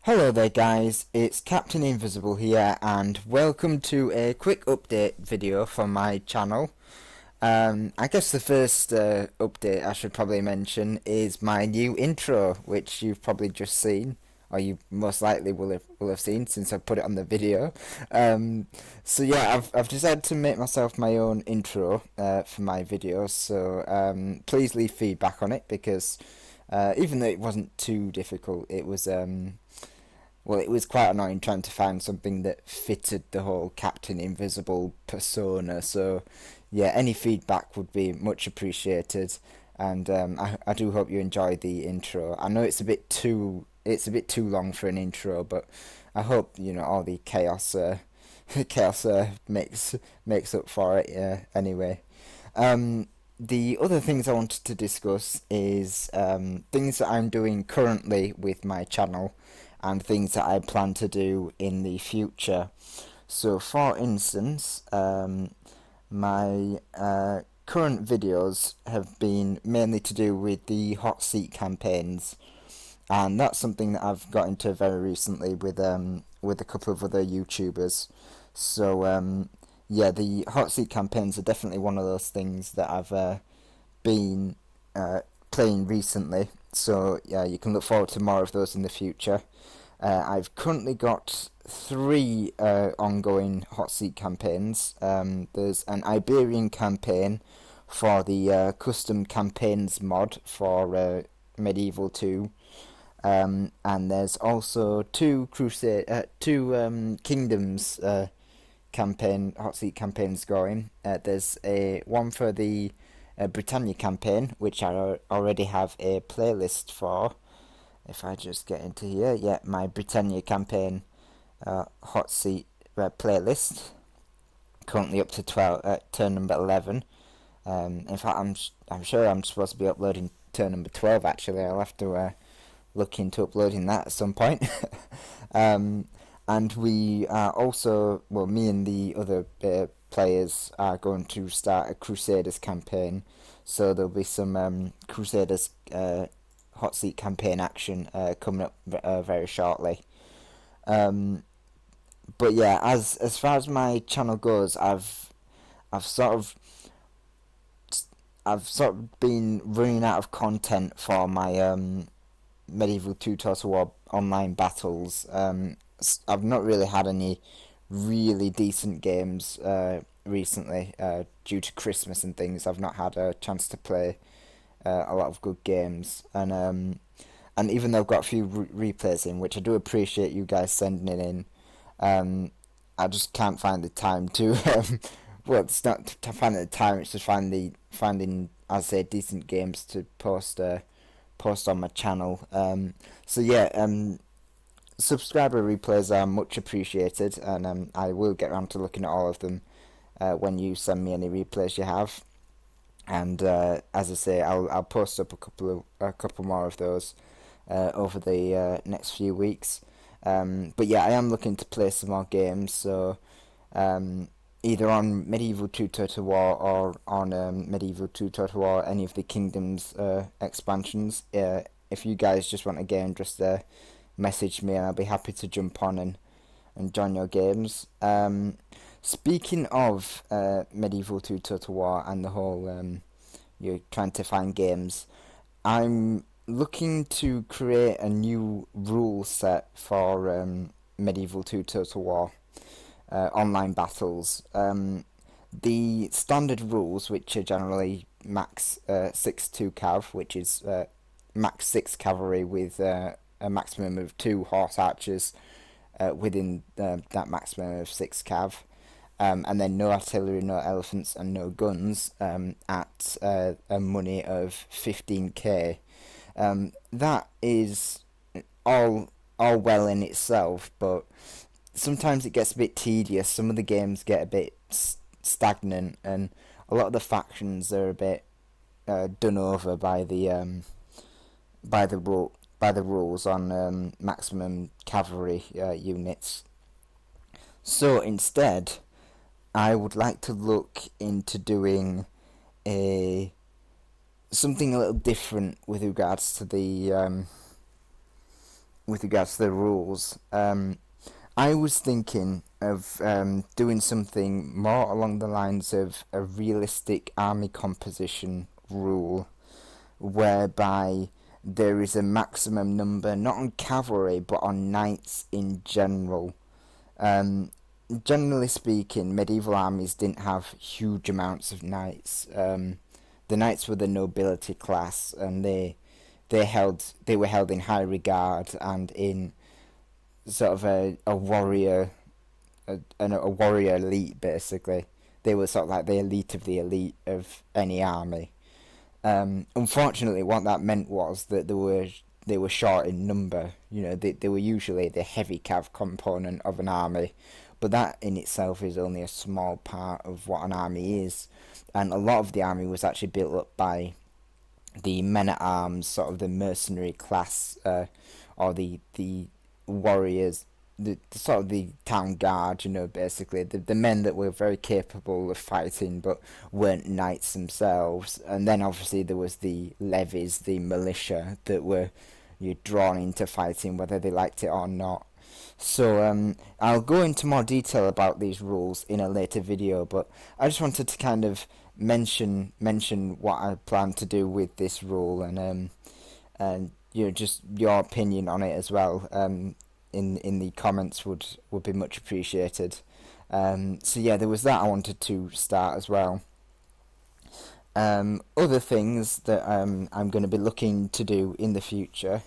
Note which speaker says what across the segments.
Speaker 1: Hello there guys, it's Captain Invisible here and welcome to a quick update video for my channel. I guess the first update I should probably mention is my new intro, which you've probably just seen, or you most likely will have seen since I put it on the video. So yeah, I've decided to make myself my own intro for my videos, so please leave feedback on it because even though it wasn't too difficult, it was well, it was quite annoying trying to find something that fitted the whole Captain Invisible persona. So, yeah, any feedback would be much appreciated, and I do hope you enjoy the intro. I know it's a bit too long for an intro, but I hope all the chaos makes up for it anyway. The other things I wanted to discuss is things that I'm doing currently with my channel and things that I plan to do in the future. So for instance, my current videos have been mainly to do with the Hotseat campaigns, and that's something that I've got into very recently with a couple of other YouTubers. So yeah, the Hotseat campaigns are definitely one of those things that I've been playing recently. So yeah, you can look forward to more of those in the future. I've currently got 3 ongoing Hotseat campaigns. There's an Iberian campaign for the custom campaigns mod for Medieval 2. And there's also two Kingdoms Hotseat campaigns going. There's a one for the Britannia campaign, which I already have a playlist for. If I just get into here, yeah, my Britannia campaign Hotseat playlist, currently up to turn number 11. In fact, I'm sure I'm supposed to be uploading turn number 12. Actually, I'll have to look into uploading that at some point. And we are also, well, me and the other players are going to start a Crusaders campaign, so there'll be some Crusaders Hotseat campaign action coming up very shortly. But yeah, as far as my channel goes, I've sort of been running out of content for my Medieval 2 Total War online battles. I've not really had any really decent games recently due to Christmas and things. I've not had a chance to play a lot of good games, and even though I've got a few replays in, which I do appreciate you guys sending it in, I just can't find the time to well, it's not to find the time, it's just finding, as I say, decent games to post on my channel. So yeah, subscriber replays are much appreciated, and I will get around to looking at all of them when you send me any replays you have. And as I say, I'll post up a couple more of those over the next few weeks. But yeah, I am looking to play some more games, so either on Medieval 2 Total War or on Medieval 2 Total War, any of the Kingdoms expansions. If you guys just want a game, just message me and I'll be happy to jump on and join your games. Speaking of Medieval 2 Total War and the whole you're trying to find games, I'm looking to create a new rule set for Medieval 2 Total War online battles. The standard rules, which are generally max 6-2 cav, which is max 6 cavalry with a maximum of 2 horse archers within that maximum of 6 cav. And then no artillery, no elephants, and no guns at a money of 15k. That is all well in itself, but sometimes it gets a bit tedious. Some of the games get a bit stagnant, and a lot of the factions are a bit done over by the rules on maximum cavalry units. So instead, I would like to look into doing something a little different with regards to the with regards to the rules. I was thinking of doing something more along the lines of a realistic army composition rule, whereby there is a maximum number, not on cavalry, but on knights in general. Um, Generally speaking, medieval armies didn't have huge amounts of knights. The knights were the nobility class, and they were held in high regard and in sort of a warrior a warrior elite, basically. They were sort of like the elite of the elite of any army. Unfortunately, what that meant was that they were short in number. You know, they were usually the heavy cav component of an army, but that in itself is only a small part of what an army is. And a lot of the army was actually built up by the men at arms, sort of the mercenary class, or the warriors, the sort of the town guard, you know, basically the men that were very capable of fighting but weren't knights themselves. And then obviously there was the levies, the militia, that were drawn into fighting whether they liked it or not. So I'll go into more detail about these rules in a later video, but I just wanted to kind of mention what I plan to do with this rule, and just your opinion on it as well. In the comments would be much appreciated. So yeah, there was that I wanted to start as well. Other things that I'm going to be looking to do in the future,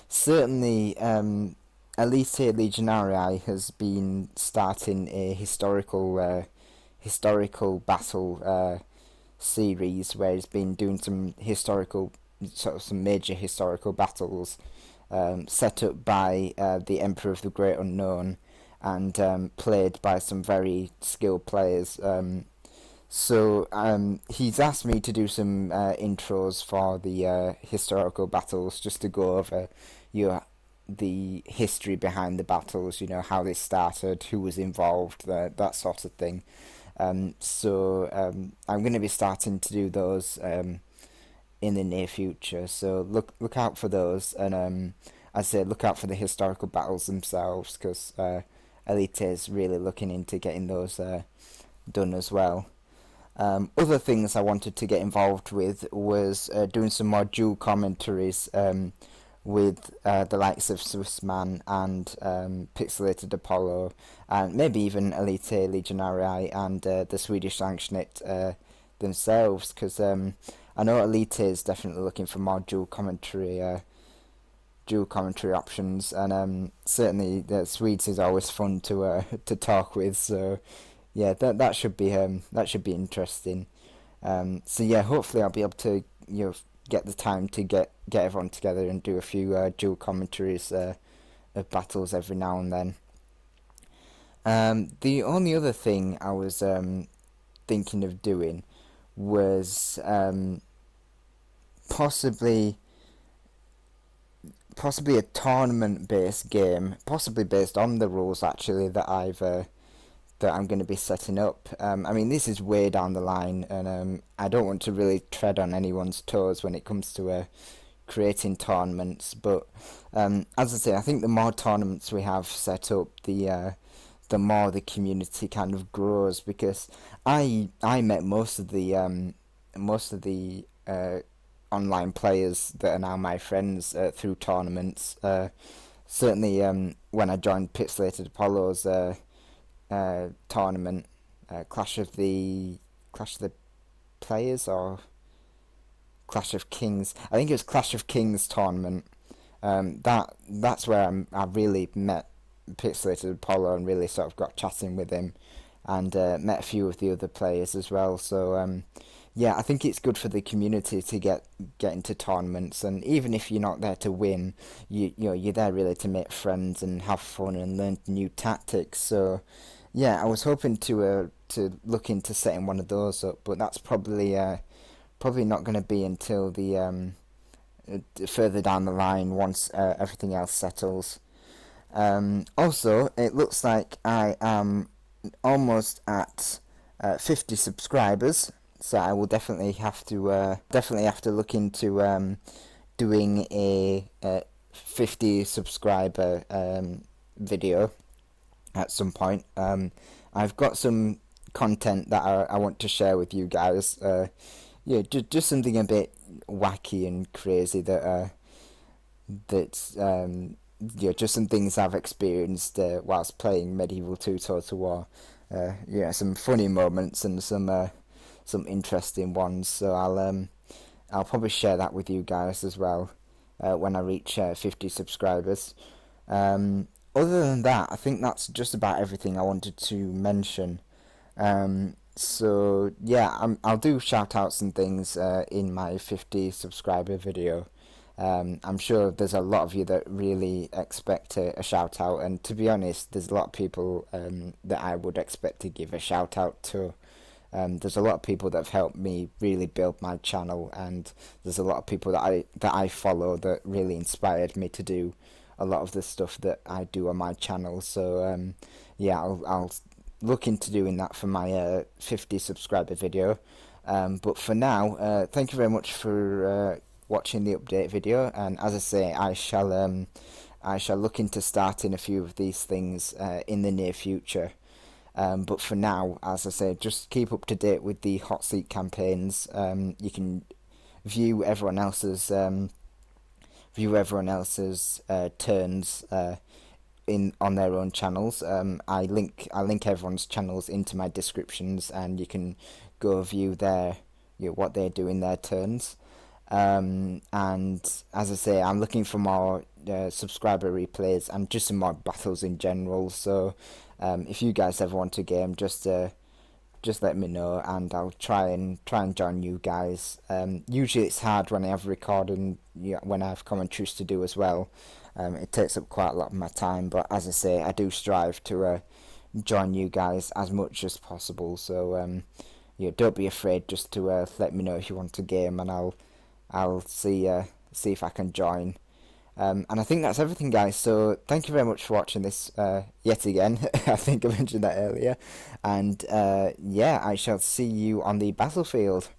Speaker 1: certainly Elita Legionarii has been starting a historical battle series where he's been doing some major historical battles set up by the Emperor of the Great Unknown and played by some very skilled players. So he's asked me to do some intros for the historical battles, just to go over the history behind the battles, how they started, who was involved, that sort of thing. So I'm going to be starting to do those in the near future, so look out for those, and I say look out for the historical battles themselves, because Elite is really looking into getting those done as well. Other things I wanted to get involved with was doing some more dual commentaries with the likes of Swissman and Pixelated Apollo, and maybe even Elite Legionarii and the Swedish Sanctionate themselves, because I know Elite is definitely looking for more dual commentary options, and certainly the Swedes is always fun to talk with. So yeah, that should be interesting. So yeah, hopefully I'll be able to get the time to get everyone together and do a few dual commentaries of battles every now and then. The only other thing I was thinking of doing was possibly a tournament-based game, possibly based on the rules actually that I'm going to be setting up. I mean, this is way down the line, and I don't want to really tread on anyone's toes when it comes to creating tournaments. But as I say, I think the more tournaments we have set up, the more the community kind of grows, because I met most of the online players that are now my friends through tournaments. Certainly when I joined Pixelated Apollo's tournament, Clash of the Players, or Clash of Kings. I think it was Clash of Kings tournament. That's where I really met Pixelated Apollo and really sort of got chatting with him, and met a few of the other players as well. So yeah, I think it's good for the community to get into tournaments, and even if you're not there to win, you're there really to make friends and have fun and learn new tactics. So yeah, I was hoping to look into setting one of those up, but that's probably not going to be until the further down the line, once everything else settles. Also, it looks like I am almost at 50 subscribers, so I will definitely have to look into doing 50 subscriber video at some point. I've got some content that I want to share with you guys. Yeah, just something a bit wacky and crazy that's yeah, just some things I've experienced whilst playing Medieval 2 Total War. Yeah, some funny moments and some interesting ones. So I'll probably share that with you guys as well when I reach 50 subscribers. Other than that, I think that's just about everything I wanted to mention. So yeah, I'll do shout outs and things in my 50 subscriber video. I'm sure there's a lot of you that really expect a shout out, and to be honest, there's a lot of people that I would expect to give a shout out to. There's a lot of people that have helped me really build my channel, and there's a lot of people that I follow that really inspired me to do a lot of the stuff that I do on my channel. So yeah, I'll look into doing that for my 50 subscriber video. But for now, thank you very much for watching the update video, and as I say, I shall look into starting a few of these things in the near future. But for now, as I say, just keep up to date with the Hotseat campaigns. You can view everyone else's turns in on their own channels. I link everyone's channels into my descriptions, and you can go view what they do in their turns. And as I say, I'm looking for more subscriber replays and just some more battles in general. So if you guys ever want a game, just let me know, and I'll try and join you guys. Usually it's hard when I have recording, when I have commentaries to do as well. It takes up quite a lot of my time, but as I say, I do strive to join you guys as much as possible. So don't be afraid just to let me know if you want a game, and I'll see if I can join. And I think that's everything, guys. So thank you very much for watching this yet again. I think I mentioned that earlier. And yeah, I shall see you on the battlefield.